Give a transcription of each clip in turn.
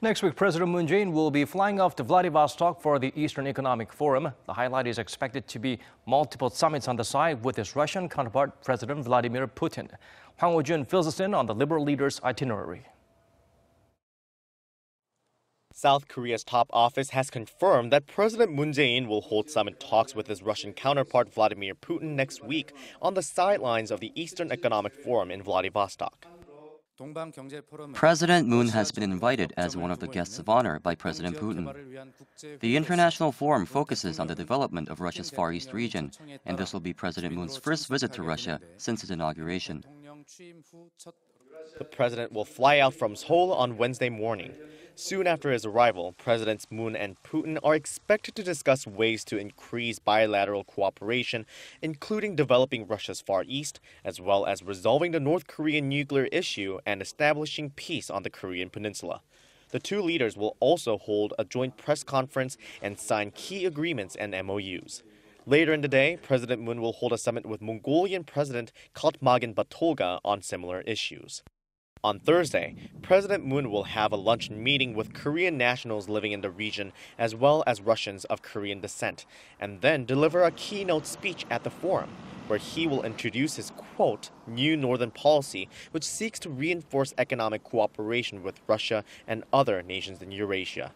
Next week, President Moon Jae-in will be flying off to Vladivostok for the Eastern Economic Forum. The highlight is expected to be multiple summits on the side with his Russian counterpart, President Vladimir Putin. Hwang Hojun fills us in on the liberal leader's itinerary. South Korea's top office has confirmed that President Moon Jae-in will hold summit talks with his Russian counterpart Vladimir Putin next week on the sidelines of the Eastern Economic Forum in Vladivostok. President Moon has been invited as one of the guests of honor by President Putin. The international forum focuses on the development of Russia's Far East region, and this will be President Moon's first visit to Russia since his inauguration. The president will fly out from Seoul on Wednesday morning. Soon after his arrival, Presidents Moon and Putin are expected to discuss ways to increase bilateral cooperation, including developing Russia's Far East, as well as resolving the North Korean nuclear issue and establishing peace on the Korean peninsula. The two leaders will also hold a joint press conference and sign key agreements and MOUs. Later in the day, President Moon will hold a summit with Mongolian President Khaltmagan Batolga on similar issues. On Thursday, President Moon will have a luncheon meeting with Korean nationals living in the region as well as Russians of Korean descent, and then deliver a keynote speech at the forum, where he will introduce his, quote, new northern policy, which seeks to reinforce economic cooperation with Russia and other nations in Eurasia.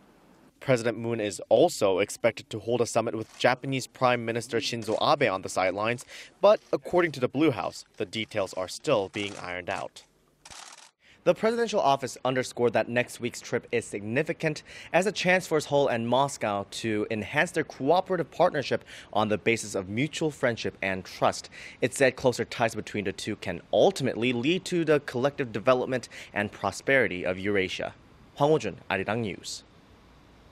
President Moon is also expected to hold a summit with Japanese Prime Minister Shinzo Abe on the sidelines, but according to the Blue House, the details are still being ironed out. The presidential office underscored that next week's trip is significant as a chance for Seoul and Moscow to enhance their cooperative partnership on the basis of mutual friendship and trust. It said closer ties between the two can ultimately lead to the collective development and prosperity of Eurasia. Hwang Hojun, Arirang News.